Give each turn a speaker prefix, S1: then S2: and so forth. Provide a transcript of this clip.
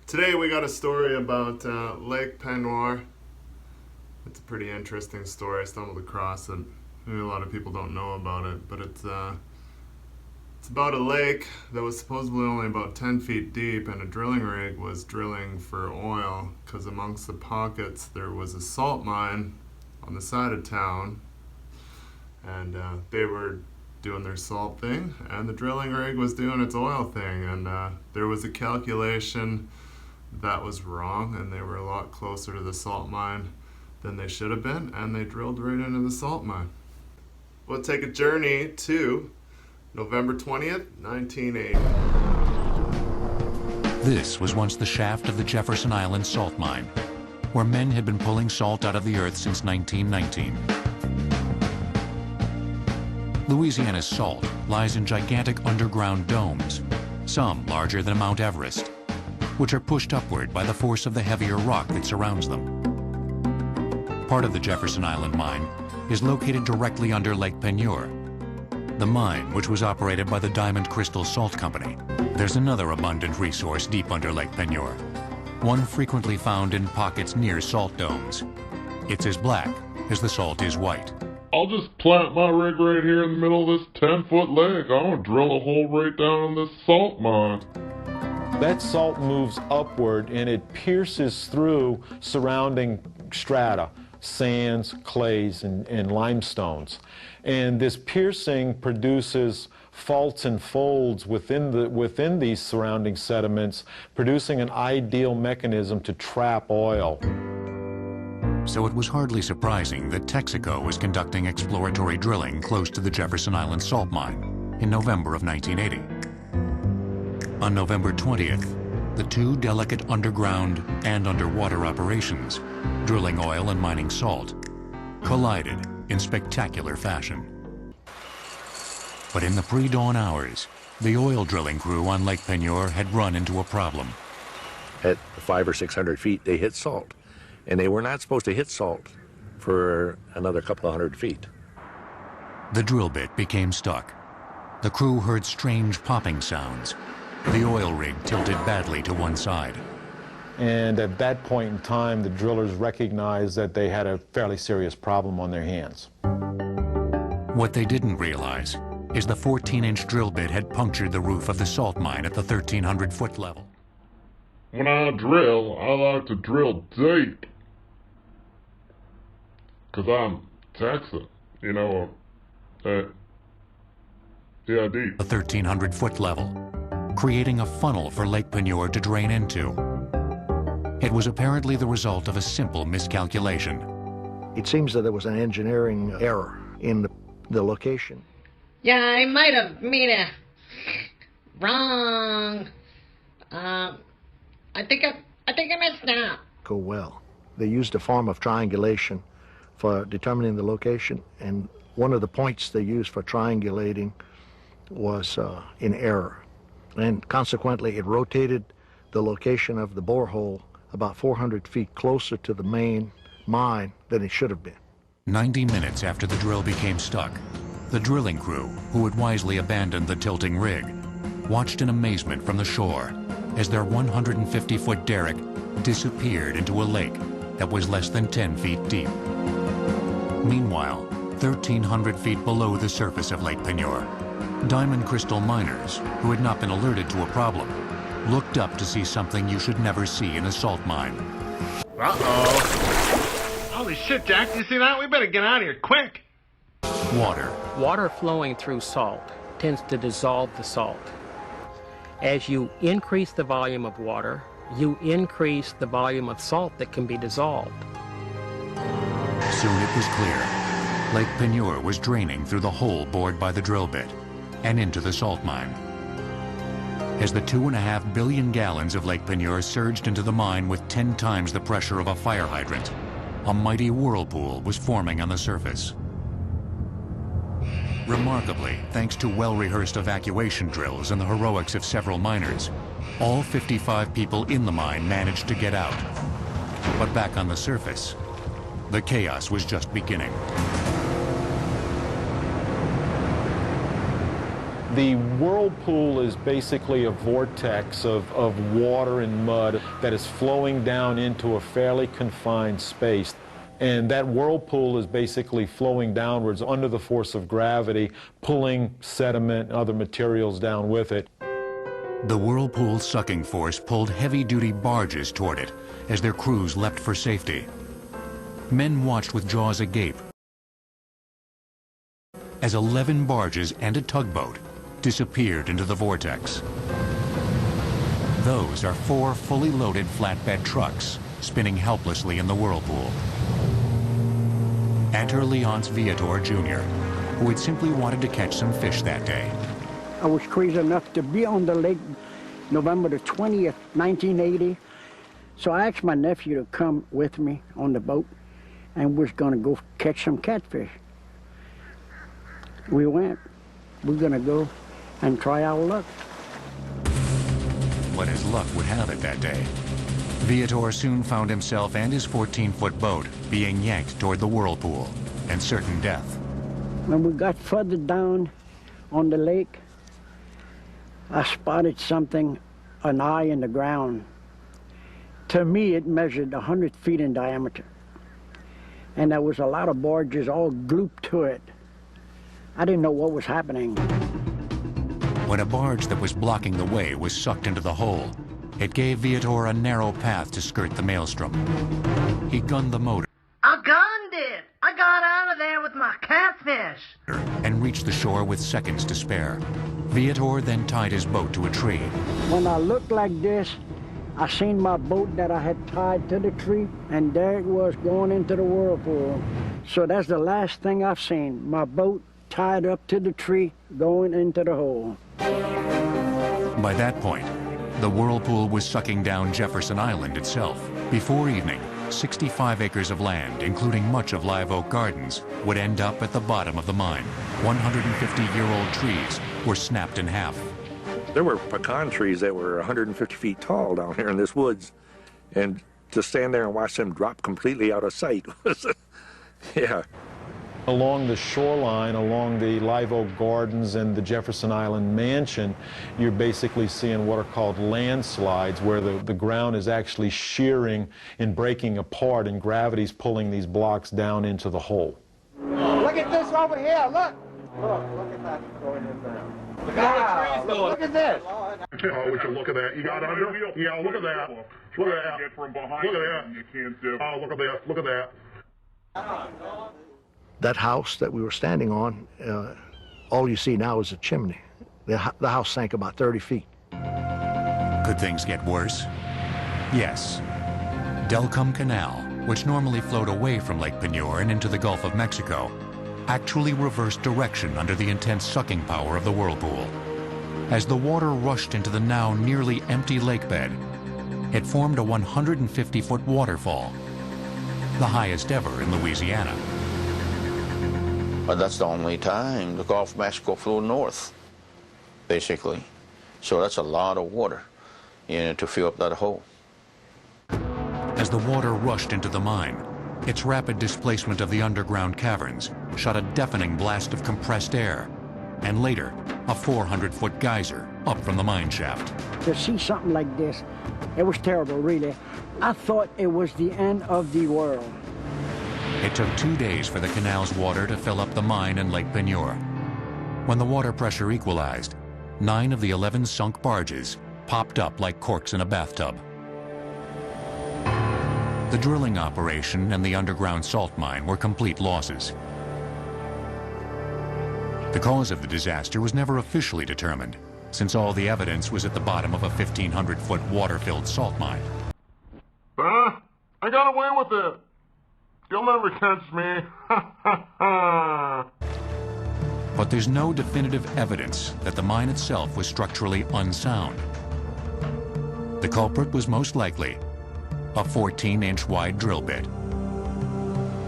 S1: Today we got a story about Lake Peigneur. It's a pretty interesting story. I stumbled across it. Maybe a lot of people don't know about it, but it's about a lake that was supposedly only about 10 feet deep, and a drilling rig was drilling for oil because amongst the pockets there was a salt mine on the side of town, and they were doing their salt thing, and the drilling rig was doing its oil thing, and there was a calculation that was wrong, and they were a lot closer to the salt mine than they should have been, and they drilled right into the salt mine. We'll take a journey to November 20th, 1980.
S2: This was once the shaft of the Jefferson Island salt mine, where men had been pulling salt out of the earth since 1919. Louisiana's salt lies in gigantic underground domes, some larger than Mount Everest, which are pushed upward by the force of the heavier rock that surrounds them. Part of the Jefferson Island mine is located directly under Lake Peigneur, the mine which was operated by the Diamond Crystal Salt Company. There's another abundant resource deep under Lake Peigneur, one frequently found in pockets near salt domes. It's as black as the salt is white.
S3: I'll just plant my rig right here in the middle of this 10-foot lake. I'm gonna drill a hole right down in this salt mine.
S4: That salt moves upward and it pierces through surrounding strata, sands, clays, and limestones. And this piercing produces faults and folds within these surrounding sediments, producing an ideal mechanism to trap oil.
S2: So it was hardly surprising that Texaco was conducting exploratory drilling close to the Jefferson Island salt mine in November of 1980. On November 20th, the two delicate underground and underwater operations, drilling oil and mining salt, collided in spectacular fashion. But in the pre-dawn hours, the oil drilling crew on Lake Peigneur had run into a problem.
S5: At 500 or 600 feet, they hit salt. And they were not supposed to hit salt for another couple of hundred feet.
S2: The drill bit became stuck. The crew heard strange popping sounds. The oil rig tilted badly to one side.
S4: And at that point in time, the drillers recognized that they had a fairly serious problem on their hands.
S2: What they didn't realize is the 14-inch drill bit had punctured the roof of the salt mine at the 1,300-foot level.
S3: When I drill, I like to drill deep. Because I'm Texan, you know, deep.
S2: The 1,300-foot level, creating a funnel for Lake Peigneur to drain into. It was apparently the result of a simple miscalculation.
S6: It seems that there was an engineering error in the location.
S7: Yeah, I might have made a wrong. I think I messed up.
S6: Go well. They used a form of triangulation for determining the location, and one of the points they used for triangulating was in error. And consequently, it rotated the location of the borehole about 400 feet closer to the main mine than it should have been.
S2: 90 minutes after the drill became stuck, the drilling crew, who had wisely abandoned the tilting rig, watched in amazement from the shore as their 150-foot derrick disappeared into a lake that was less than 10 feet deep. Meanwhile, 1,300 feet below the surface of Lake Peigneur, Diamond Crystal miners, who had not been alerted to a problem, looked up to see something you should never see in a salt mine.
S8: Uh-oh. Holy shit, Jack, do you see that? We better get out of here, quick!
S2: Water.
S9: Water flowing through salt tends to dissolve the salt. As you increase the volume of water, you increase the volume of salt that can be dissolved.
S2: Soon it was clear. Lake Peigneur was draining through the hole bored by the drill bit and into the salt mine. As the 2.5 billion gallons of Lake Peigneur surged into the mine with 10 times the pressure of a fire hydrant, a mighty whirlpool was forming on the surface. Remarkably, thanks to well-rehearsed evacuation drills and the heroics of several miners, all 55 people in the mine managed to get out. But back on the surface, the chaos was just beginning.
S4: The whirlpool is basically a vortex of water and mud that is flowing down into a fairly confined space. And that whirlpool is basically flowing downwards under the force of gravity, pulling sediment and other materials down with it.
S2: The whirlpool's sucking force pulled heavy-duty barges toward it as their crews leapt for safety. Men watched with jaws agape as 11 barges and a tugboat disappeared into the vortex. Those are 4 fully loaded flatbed trucks spinning helplessly in the whirlpool. Enter Leonce Viator, Jr., who had simply wanted to catch some fish that day.
S10: I was crazy enough to be on the lake November the 20th, 1980. So I asked my nephew to come with me on the boat, and we're going to go catch some catfish. We went. We're going to go and try our luck.
S2: But as luck would have it that day, Viator soon found himself and his 14-foot boat being yanked toward the whirlpool and certain death.
S10: When we got further down on the lake, I spotted something, an eye in the ground. To me, it measured 100 feet in diameter. And there was a lot of barges all glued to it. I didn't know what was happening.
S2: When a barge that was blocking the way was sucked into the hole, it gave Viator a narrow path to skirt the maelstrom. He gunned the motor.
S7: I gunned it! I got out of there with my catfish!
S2: And reached the shore with seconds to spare. Viator then tied his boat to a tree.
S10: When I looked like this, I seen my boat that I had tied to the tree, and there it was going into the whirlpool. So that's the last thing I've seen, my boat tied up to the tree, going into the hole.
S2: By that point, the whirlpool was sucking down Jefferson Island itself. Before evening, 65 acres of land, including much of Live Oak Gardens, would end up at the bottom of the mine. 150-year-old trees were snapped in half.
S5: There were pecan trees that were 150 feet tall down here in this woods, and to stand there and watch them drop completely out of sight was, yeah.
S4: Along the shoreline, along the Live Oak Gardens and the Jefferson Island Mansion, you're basically seeing what are called landslides, where the ground is actually shearing and breaking apart, and gravity's pulling these blocks down into the hole.
S10: Look at this over here, look! Look at that going in there. Look at this!
S3: Oh, we should look at that. You got under? Yeah, look at that. Look at that. Get from behind. Look at that. You can't do. Oh, look at that. Look at that.
S6: That house that we were standing on, all you see now is a chimney. The house sank about 30 feet.
S2: Could things get worse? Yes. Delcom Canal, which normally flowed away from Lake Peigneur and into the Gulf of Mexico, actually reversed direction under the intense sucking power of the whirlpool. As the water rushed into the now nearly empty lake bed, it formed a 150-foot waterfall, the highest ever in Louisiana.
S11: But that's the only time the Gulf of Mexico flowed north, basically. So that's a lot of water, to fill up that hole.
S2: As the water rushed into the mine, its rapid displacement of the underground caverns shot a deafening blast of compressed air, and later, a 400-foot geyser up from the mine shaft.
S10: To see something like this, it was terrible, really. I thought it was the end of the world.
S2: It took 2 days for the canal's water to fill up the mine and Lake Peigneur. When the water pressure equalized, 9 of the 11 sunk barges popped up like corks in a bathtub. The drilling operation and the underground salt mine were complete losses. The cause of the disaster was never officially determined, since all the evidence was at the bottom of a 1,500-foot water-filled salt mine.
S3: I got away with it. You'll never catch me.
S2: But there's no definitive evidence that the mine itself was structurally unsound. The culprit was most likely a 14-inch wide drill bit.